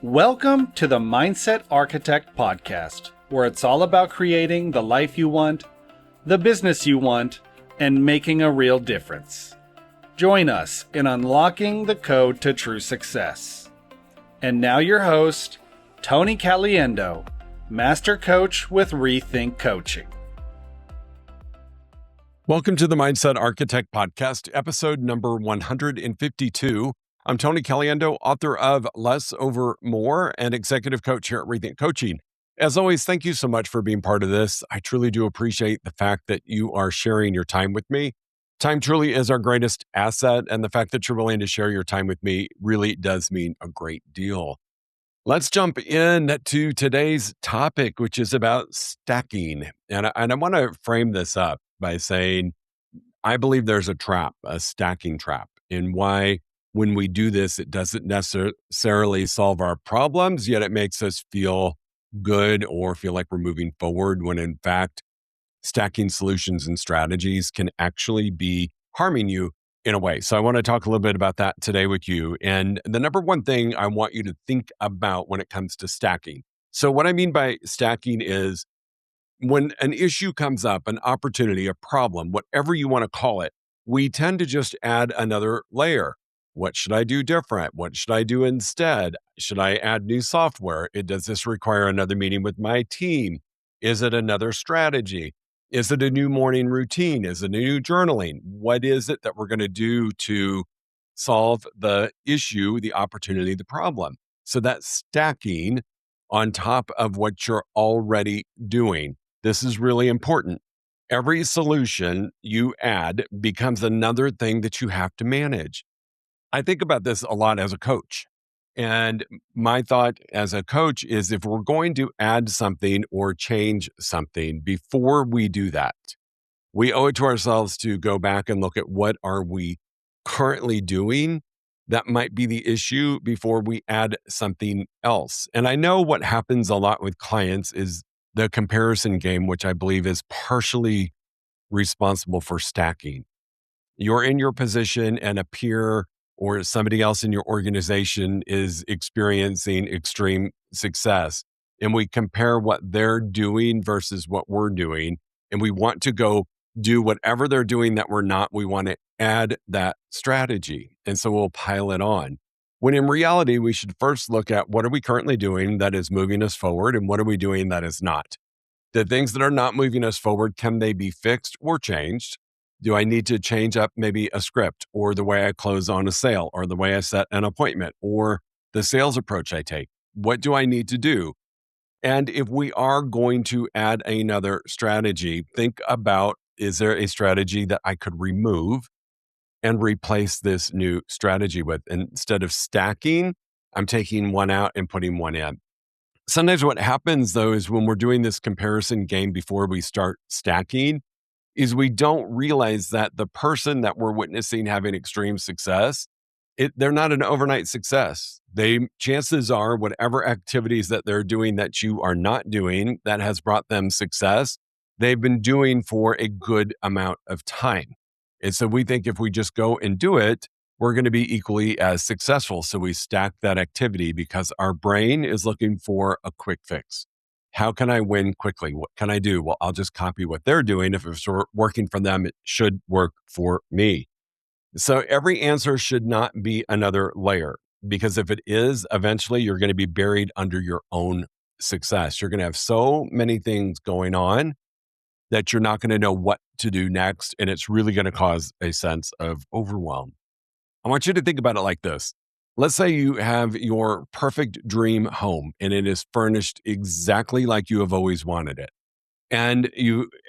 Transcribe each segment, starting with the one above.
Welcome to the Mindset Architect Podcast, where it's all about creating the life you want, the business you want, and making a real difference. Join us in unlocking the code to true success. And now your host, Tony Caliendo, Master Coach with reTHINK Coaching. Welcome to the Mindset Architect Podcast, episode number 152. I'm Tony Caliendo, author of Less Over More and executive coach here at reTHINK Coaching. As always, thank you so much for being part of this. I truly do appreciate the fact that you are sharing your time with me. Time truly is our greatest asset, and the fact that you're willing to share your time with me really does mean a great deal. Let's jump in to today's topic, which is about stacking. And I want to frame this up by saying, I believe there's a trap, a stacking trap, in why when we do this, it doesn't necessarily solve our problems, yet it makes us feel good or feel like we're moving forward, when in fact, stacking solutions and strategies can actually be harming you in a way. So I want to talk a little bit about that today with you. And the number one thing I want you to think about when it comes to stacking. So what I mean by stacking is when an issue comes up, an opportunity, a problem, whatever you want to call it, we tend to just add another layer. What should I do different? What should I do instead? Should I add new software? Does this require another meeting with my team? Is it another strategy? Is it a new morning routine? Is it a new journaling? What is it that we're going to do to solve the issue, the opportunity, the problem? So that's stacking on top of what you're already doing. This is really important. Every solution you add becomes another thing that you have to manage. I think about this a lot as a coach. And my thought as a coach is, if we're going to add something or change something, before we do that, we owe it to ourselves to go back and look at what are we currently doing that might be the issue before we add something else. And I know what happens a lot with clients is the comparison game, which I believe is partially responsible for stacking. You're in your position and a peer or somebody else in your organization is experiencing extreme success, and we compare what they're doing versus what we're doing, and we want to go do whatever they're doing that we're not. We want to add that strategy, and so we'll pile it on. When in reality, we should first look at what are we currently doing that is moving us forward, and what are we doing that is not. The things that are not moving us forward, can they be fixed or changed? Do I need to change up maybe a script, or the way I close on a sale, or the way I set an appointment, or the sales approach I take? What do I need to do? And if we are going to add another strategy, think about, is there a strategy that I could remove and replace this new strategy with? And instead of stacking, I'm taking one out and putting one in. Sometimes what happens though is when we're doing this comparison game before we start stacking, is we don't realize that the person that we're witnessing having extreme success, they're not an overnight success. Chances are whatever activities that they're doing that you are not doing that has brought them success, they've been doing for a good amount of time. And so we think if we just go and do it, we're going to be equally as successful. So we stack that activity because our brain is looking for a quick fix. How can I win quickly? What can I do? Well, I'll just copy what they're doing. If it's working for them, it should work for me. So every answer should not be another layer, because if it is, eventually you're going to be buried under your own success. You're going to have so many things going on that you're not going to know what to do next. And it's really going to cause a sense of overwhelm. I want you to think about it like this. Let's say you have your perfect dream home and it is furnished exactly like you have always wanted it. And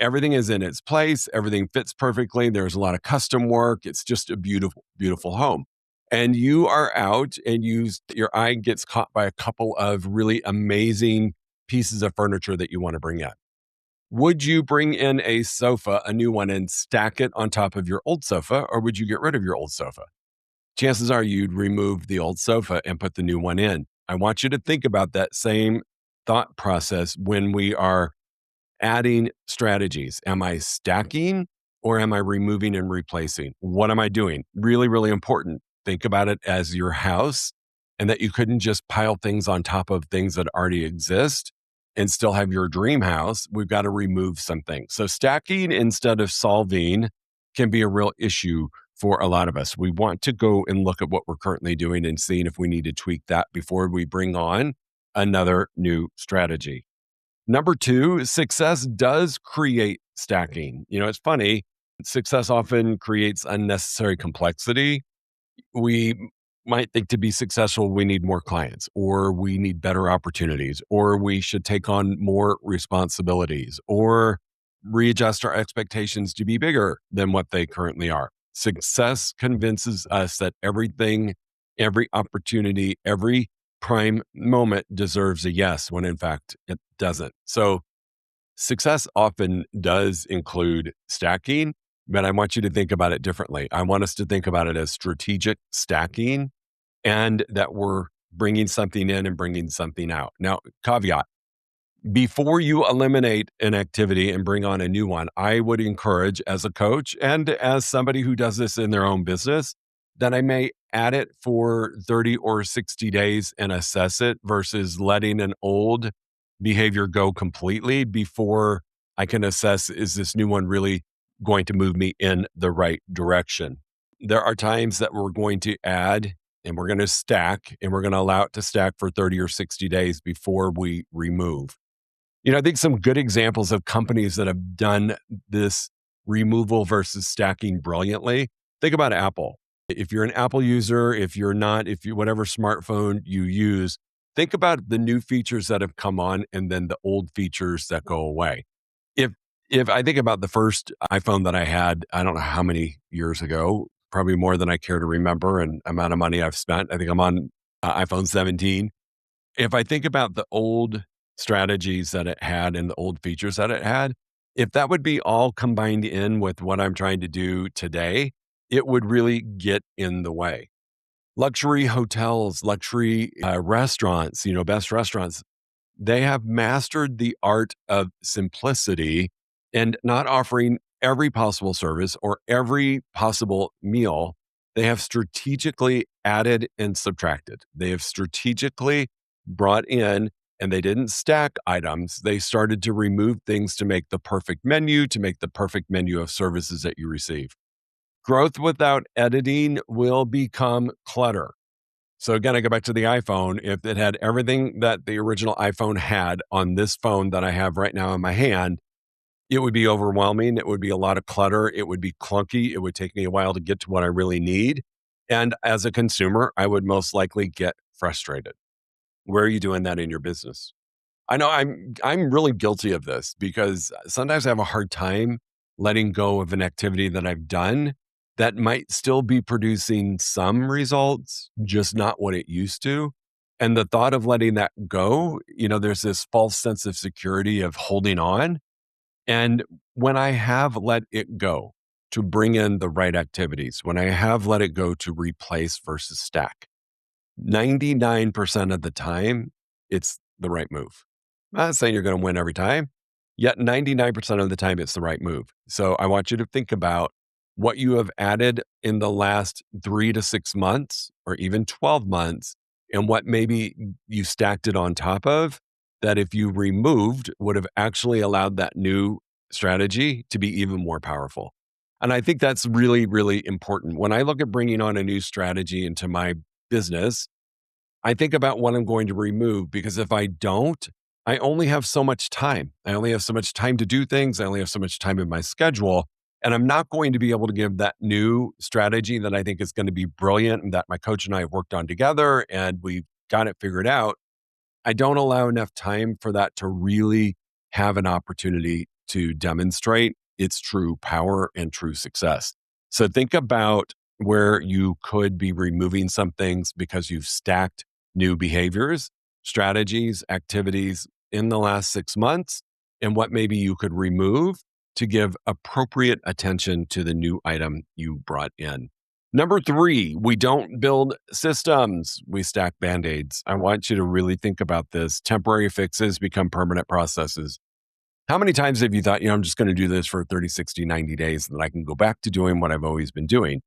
everything is in its place. Everything fits perfectly. There's a lot of custom work. It's just a beautiful, beautiful home. And you are out and your eye gets caught by a couple of really amazing pieces of furniture that you want to bring in. Would you bring in a sofa, a new one, and stack it on top of your old sofa, or would you get rid of your old sofa? Chances are you'd remove the old sofa and put the new one in. I want you to think about that same thought process when we are adding strategies. Am I stacking or am I removing and replacing? What am I doing? Really, really important. Think about it as your house. and that you couldn't just pile things on top of things that already exist and still have your dream house. We've got to remove some things. So stacking instead of solving can be a real issue for a lot of us. We want to go and look at what we're currently doing and seeing if we need to tweak that before we bring on another new strategy. Number two, success does create stacking. It's funny. Success often creates unnecessary complexity. We might think to be successful, we need more clients, or we need better opportunities, or we should take on more responsibilities, or readjust our expectations to be bigger than what they currently are. Success convinces us that everything, every opportunity, every prime moment deserves a yes, when in fact it doesn't. So success often does include stacking, but I want you to think about it differently. I want us to think about it as strategic stacking, and that we're bringing something in and bringing something out. Now, caveat, before you eliminate an activity and bring on a new one, I would encourage, as a coach and as somebody who does this in their own business, that I may add it for 30 or 60 days and assess it versus letting an old behavior go completely before I can assess, is this new one really going to move me in the right direction? There are times that we're going to add and we're going to stack, and we're going to allow it to stack for 30 or 60 days before we remove. I think some good examples of companies that have done this removal versus stacking brilliantly. Think about Apple. If you're an Apple user, if you're not, whatever smartphone you use, think about the new features that have come on and then the old features that go away. If I think about the first iPhone that I had, I don't know how many years ago, probably more than I care to remember, and amount of money I've spent. I think I'm on iPhone 17. If I think about the old strategies that it had and the old features that it had, if that would be all combined in with what I'm trying to do today, it would really get in the way. Luxury hotels, luxury restaurants, best restaurants, they have mastered the art of simplicity and not offering every possible service or every possible meal. They have strategically added and subtracted. They have strategically brought in, and they didn't stack items. They started to remove things to make the perfect menu, of services that you receive. Growth without editing will become clutter. So again, I go back to the iPhone. If it had everything that the original iPhone had on this phone that I have right now in my hand, it would be overwhelming. It would be a lot of clutter. It would be clunky. It would take me a while to get to what I really need. And as a consumer, I would most likely get frustrated. Where are you doing that in your business? I know I'm really guilty of this because sometimes I have a hard time letting go of an activity that I've done that might still be producing some results, just not what it used to. And the thought of letting that go, there's this false sense of security of holding on. And when I have let it go to bring in the right activities, when I have let it go to replace versus stack, 99% of the time, it's the right move. I'm not saying you're going to win every time, yet 99% of the time, it's the right move. So I want you to think about what you have added in the last 3 to 6 months or even 12 months, and what maybe you stacked it on top of that if you removed would have actually allowed that new strategy to be even more powerful. And I think that's really, really important. When I look at bringing on a new strategy into my business, I think about what I'm going to remove, because if I don't, I only have so much time. I only have so much time to do things. I only have so much time in my schedule. And I'm not going to be able to give that new strategy that I think is going to be brilliant and that my coach and I have worked on together and we've got it figured out. I don't allow enough time for that to really have an opportunity to demonstrate its true power and true success. So think about where you could be removing some things because you've stacked new behaviors, strategies, activities in the last 6 months, and what maybe you could remove to give appropriate attention to the new item you brought in. Number 3, we don't build systems, we stack Band-Aids. I want you to really think about this. Temporary fixes become permanent processes. How many times have you thought, I'm just going to do this for 30, 60, 90 days, and then I can go back to doing what I've always been doing?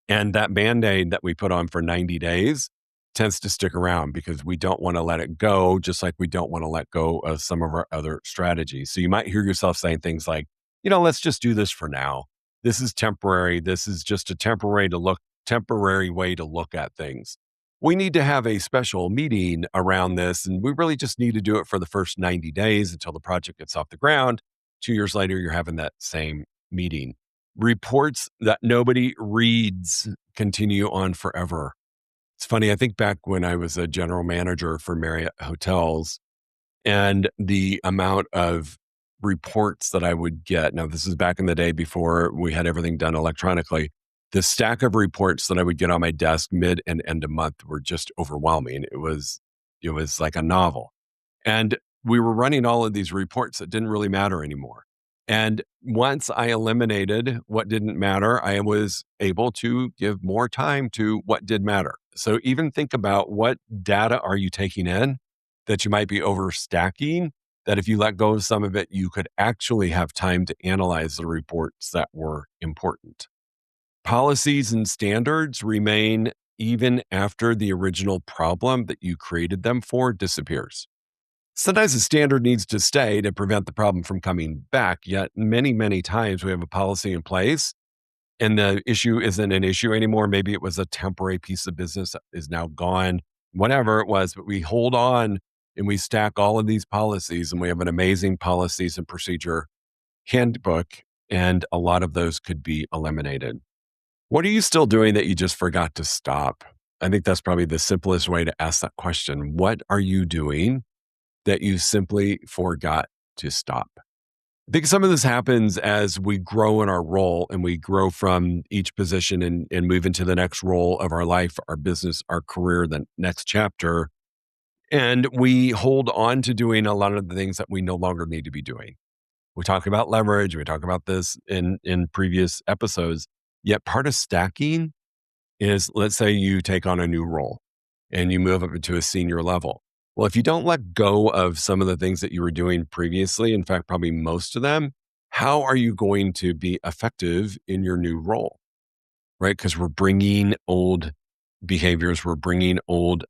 And that Band-Aid that we put on for 90 days tends to stick around because we don't want to let it go, just like we don't want to let go of some of our other strategies. So you might hear yourself saying things like, let's just do this for now. This is temporary. This is just a temporary way to look at things. We need to have a special meeting around this, and we really just need to do it for the first 90 days until the project gets off the ground. 2 years later, you're having that same meeting. Reports that nobody reads continue on forever. It's funny, I think back when I was a general manager for Marriott hotels and the amount of reports that I would get. Now, this is back in the day before we had everything done electronically. The stack of reports that I would get on my desk mid and end of month were just overwhelming. It was like a novel. And we were running all of these reports that didn't really matter anymore. And once I eliminated what didn't matter, I was able to give more time to what did matter. So even think about what data are you taking in that you might be overstacking, that if you let go of some of it, you could actually have time to analyze the reports that were important. Policies and standards remain even after the original problem that you created them for disappears. Sometimes the standard needs to stay to prevent the problem from coming back, yet many, many times we have a policy in place and the issue isn't an issue anymore. Maybe it was a temporary piece of business that is now gone, whatever it was, but we hold on and we stack all of these policies, and we have an amazing policies and procedure handbook, and a lot of those could be eliminated. What are you still doing that you just forgot to stop? I think that's probably the simplest way to ask that question. What are you doing that you simply forgot to stop? I think some of this happens as we grow in our role and we grow from each position and move into the next role of our life, our business, our career, the next chapter. And we hold on to doing a lot of the things that we no longer need to be doing. We talk about leverage. We talk about this in previous episodes. Yet part of stacking is, let's say you take on a new role and you move up into a senior level. Well, if you don't let go of some of the things that you were doing previously, in fact, probably most of them, how are you going to be effective in your new role, right? Because we're bringing old behaviors, we're bringing old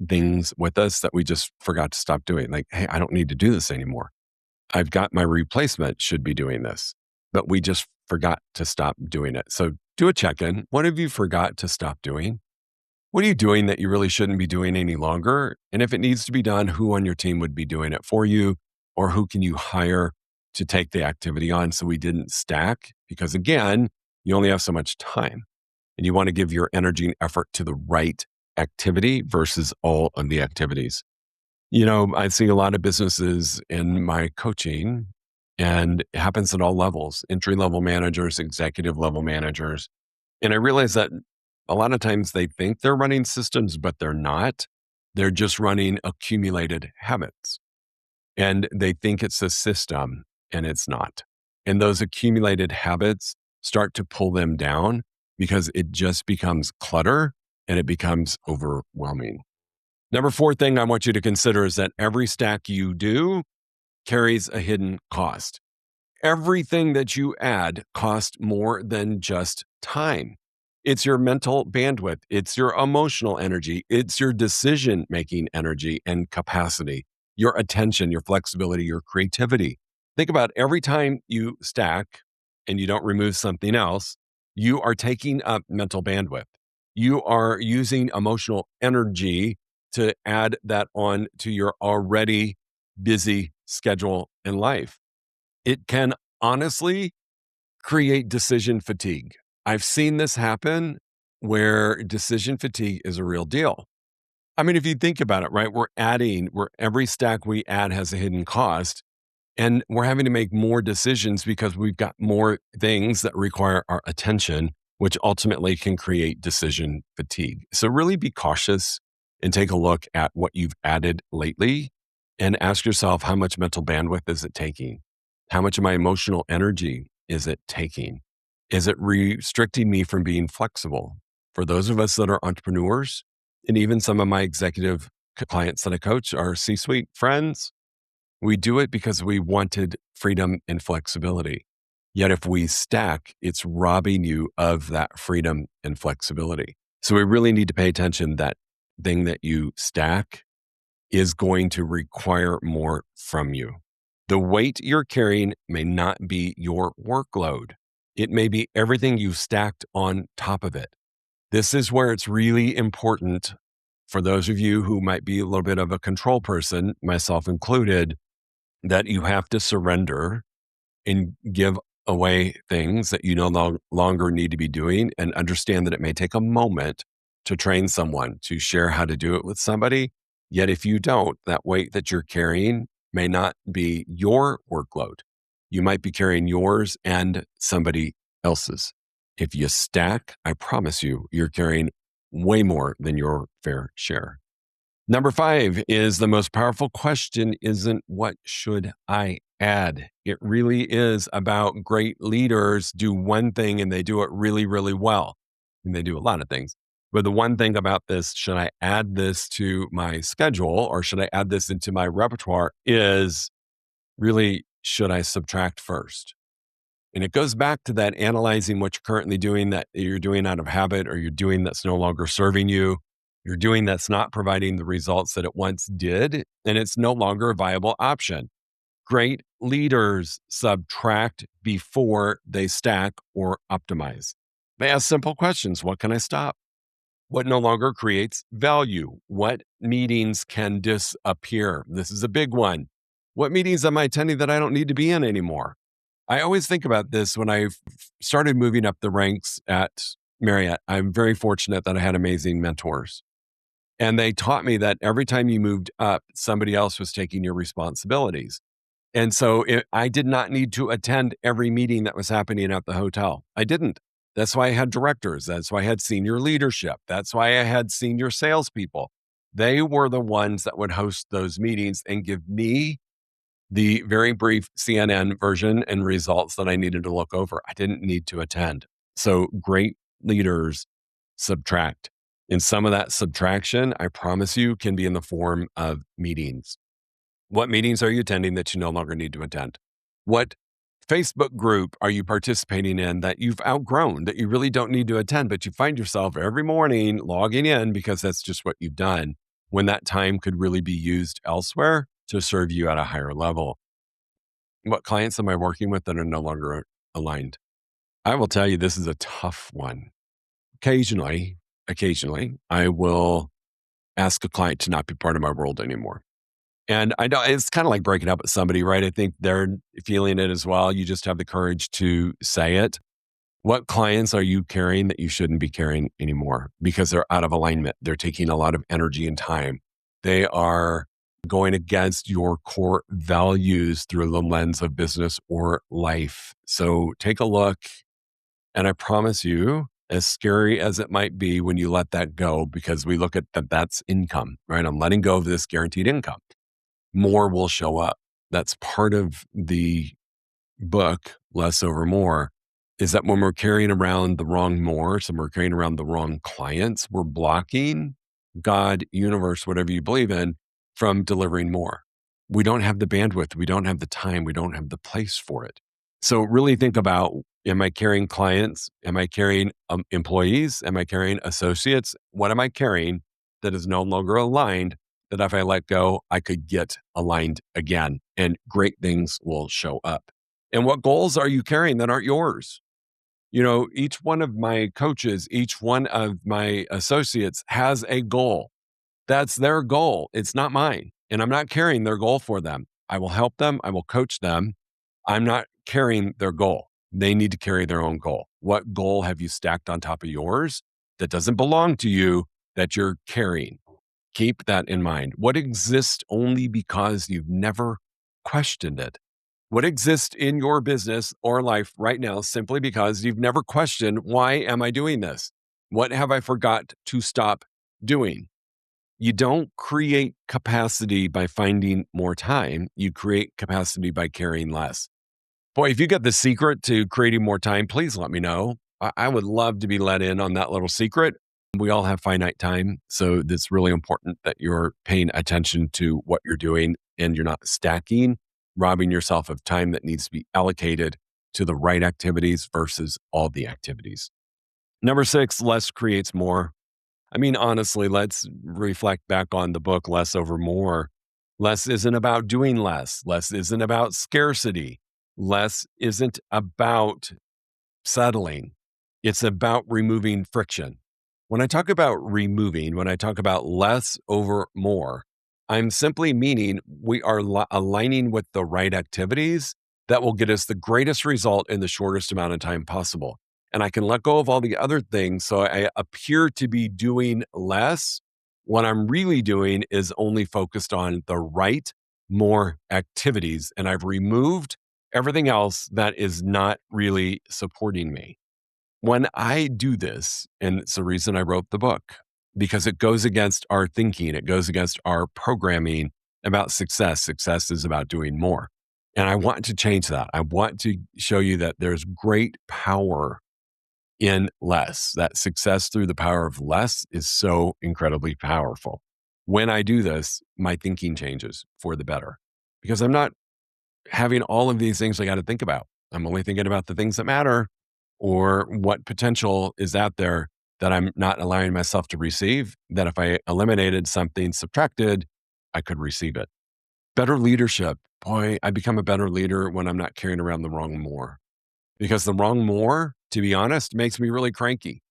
things with us that we just forgot to stop doing. Like, hey, I don't need to do this anymore. I've got my replacement should be doing this, but we just forgot to stop doing it. So do a check-in. What have you forgot to stop doing? What are you doing that you really shouldn't be doing any longer? And if it needs to be done, who on your team would be doing it for you? Or who can you hire to take the activity on so we didn't stack? Because again, you only have so much time and you want to give your energy and effort to the right activity versus all of the activities. I see a lot of businesses in my coaching, and it happens at all levels, entry-level managers, executive-level managers. And I realize that a lot of times they think they're running systems, but they're not. They're just running accumulated habits. And they think it's a system, and it's not. And those accumulated habits start to pull them down because it just becomes clutter and it becomes overwhelming. Number 4 thing I want you to consider is that every stack you do carries a hidden cost. Everything that you add costs more than just time. It's your mental bandwidth. It's your emotional energy. It's your decision-making energy and capacity, your attention, your flexibility, your creativity. Think about every time you stack and you don't remove something else, you are taking up mental bandwidth. You are using emotional energy to add that on to your already busy schedule in life. It can honestly create decision fatigue. I've seen this happen where decision fatigue is a real deal. I mean, if you think about it, right, where every stack we add has a hidden cost, and we're having to make more decisions because we've got more things that require our attention, which ultimately can create decision fatigue. So really be cautious and take a look at what you've added lately and ask yourself, how much mental bandwidth is it taking? How much of my emotional energy is it taking? Is it restricting me from being flexible? For those of us that are entrepreneurs, and even some of my executive clients that I coach are C-suite friends, we do it because we wanted freedom and flexibility. Yet if we stack, it's robbing you of that freedom and flexibility. So we really need to pay attention that thing that you stack is going to require more from you. The weight you're carrying may not be your workload. It may be everything you've stacked on top of it. This is where it's really important for those of you who might be a little bit of a control person, myself included, that you have to surrender and give away things that you no longer need to be doing, and understand that it may take a moment to train someone to share how to do it with somebody. Yet if you don't, that weight that you're carrying may not be your workload. You might be carrying yours and somebody else's. If you stack, I promise you, you're carrying way more than your fair share. Number 5 is the most powerful question isn't what should I add? It really is about great leaders do one thing and they do it really, really well. And they do a lot of things. But the one thing about this, should I add this to my schedule or should I add this into my repertoire, is really, should I subtract first? And it goes back to that analyzing what you're currently doing, that you're doing out of habit, or you're doing that's no longer serving you. You're doing that's not providing the results that it once did, and it's no longer a viable option. Great leaders subtract before they stack or optimize. They ask simple questions. What can I stop? What no longer creates value? What meetings can disappear? This is a big one. What meetings am I attending that I don't need to be in anymore? I always think about this when I started moving up the ranks at Marriott. I'm very fortunate that I had amazing mentors. And they taught me that every time you moved up, somebody else was taking your responsibilities. And so I did not need to attend every meeting that was happening at the hotel. I didn't. That's why I had directors. That's why I had senior leadership. That's why I had senior salespeople. They were the ones that would host those meetings and give me the very brief CNN version and results that I needed to look over. I didn't need to attend. So great leaders subtract. And some of that subtraction, I promise you, can be in the form of meetings. What meetings are you attending that you no longer need to attend? What Facebook group are you participating in that you've outgrown, that you really don't need to attend, but you find yourself every morning logging in because that's just what you've done, when that time could really be used elsewhere to serve you at a higher level? What clients am I working with that are no longer aligned? I will tell you, this is a tough one. Occasionally, I will ask a client to not be part of my world anymore. And I know it's kind of like breaking up with somebody, right? I think they're feeling it as well. You just have the courage to say it. What clients are you carrying that you shouldn't be carrying anymore because they're out of alignment? They're taking a lot of energy and time. They are going against your core values through the lens of business or life. So take a look. And I promise you, as scary as it might be when you let that go, because we look at that's income, right? I'm letting go of this guaranteed income. More will show up. That's part of the book, Less Over More, is that when we're carrying around the wrong mores and we're carrying around the wrong clients, we're blocking God, universe, whatever you believe in, from delivering more. We don't have the bandwidth. We don't have the time. We don't have the place for it. So really think about, am I carrying clients? Am I carrying employees? Am I carrying associates? What am I carrying that is no longer aligned, that if I let go, I could get aligned again and great things will show up? And what goals are you carrying that aren't yours? You know, each one of my coaches, each one of my associates has a goal. That's their goal. It's not mine. And I'm not carrying their goal for them. I will help them. I will coach them. I'm not carrying their goal. They need to carry their own goal. What goal have you stacked on top of yours that doesn't belong to you that you're carrying? Keep that in mind. What exists only because you've never questioned it? What exists in your business or life right now simply because you've never questioned, why am I doing this? What have I forgot to stop doing? You don't create capacity by finding more time. You create capacity by carrying less. Boy, if you got the secret to creating more time, please let me know. I would love to be let in on that little secret. We all have finite time. So it's really important that you're paying attention to what you're doing and you're not stacking, robbing yourself of time that needs to be allocated to the right activities versus all the activities. Number 6, less creates more. I mean, honestly, let's reflect back on the book, Less Over More. Less isn't about doing less. Less isn't about scarcity. Less isn't about settling. It's about removing friction. When I talk about removing, when I talk about less over more, I'm simply meaning we are aligning with the right activities that will get us the greatest result in the shortest amount of time possible. And I can let go of all the other things. So I appear to be doing less. What I'm really doing is only focused on the right, more activities. And I've removed everything else that is not really supporting me. When I do this, and it's the reason I wrote the book, because it goes against our thinking, it goes against our programming about success. Success is about doing more. And I want to change that. I want to show you that there's great power in less, that success through the power of less is so incredibly powerful. When I do this, my thinking changes for the better because I'm not having all of these things I got to think about. I'm only thinking about the things that matter or what potential is out there that I'm not allowing myself to receive, that if I eliminated something, subtracted, I could receive it. Better leadership. Boy, I become a better leader when I'm not carrying around the wrong more. Because the wrong more, to be honest, makes me really cranky.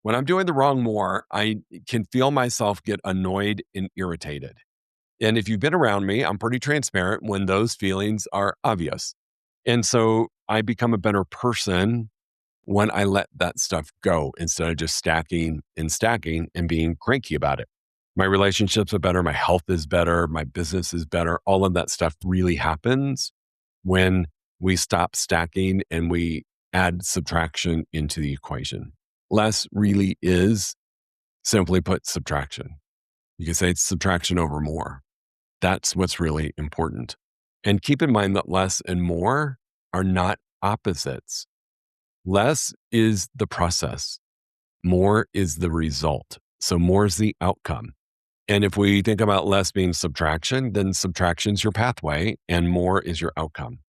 When I'm doing the wrong more, I can feel myself get annoyed and irritated. And if you've been around me, I'm pretty transparent when those feelings are obvious. And so I become a better person when I let that stuff go instead of just stacking and being cranky about it. My relationships are better. My health is better. My business is better. All of that stuff really happens when we stop stacking and we add subtraction into the equation. Less really is, simply put, subtraction. You can say it's subtraction over more. That's what's really important. And keep in mind that less and more are not opposites. Less is the process. More is the result. So more is the outcome. And if we think about less being subtraction, then subtraction is your pathway and more is your outcome.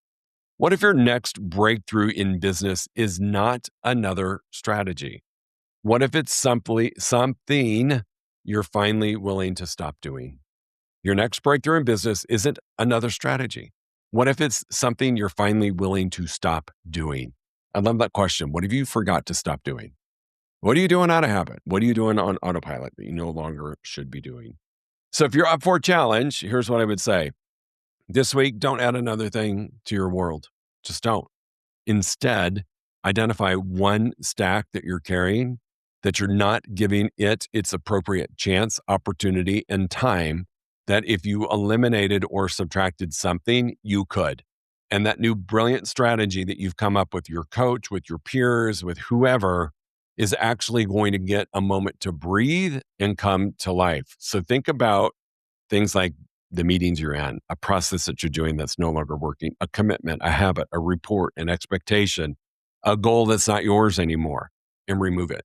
What if your next breakthrough in business is not another strategy? What if it's simply something you're finally willing to stop doing? Your next breakthrough in business isn't another strategy. What if it's something you're finally willing to stop doing? I love that question. What have you forgot to stop doing? What are you doing out of habit? What are you doing on autopilot that you no longer should be doing? So if you're up for a challenge, here's what I would say. This week, don't add another thing to your world. Just don't. Instead, identify one stack that you're carrying that you're not giving it its appropriate chance, opportunity, and time that if you eliminated or subtracted something, you could. And that new brilliant strategy that you've come up with your coach, with your peers, with whoever is actually going to get a moment to breathe and come to life. So think about things like the meetings you're in, a process that you're doing that's no longer working, a commitment, a habit, a report, an expectation, a goal that's not yours anymore, and remove it.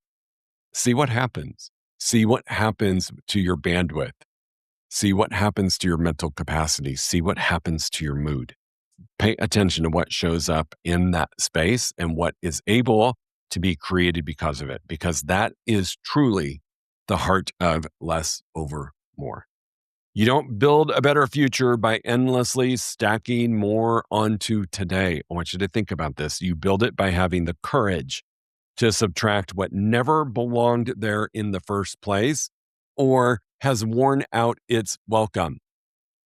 See what happens. See what happens to your bandwidth. See what happens to your mental capacity. See what happens to your mood. Pay attention to what shows up in that space and what is able to be created because of it, because that is truly the heart of less over more. You don't build a better future by endlessly stacking more onto today. I want you to think about this. You build it by having the courage to subtract what never belonged there in the first place or has worn out its welcome.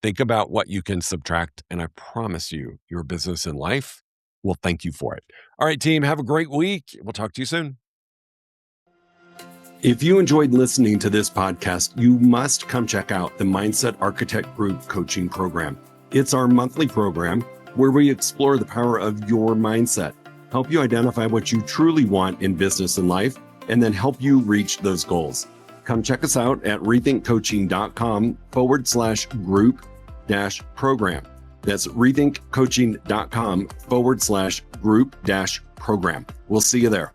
Think about what you can subtract, and I promise you, your business and life will thank you for it. All right, team, have a great week. We'll talk to you soon. If you enjoyed listening to this podcast, you must come check out the Mindset Architect Group Coaching Program. It's our monthly program where we explore the power of your mindset, help you identify what you truly want in business and life, and then help you reach those goals. Come check us out at rethinkcoaching.com/group-program. That's rethinkcoaching.com/group-program. We'll see you there.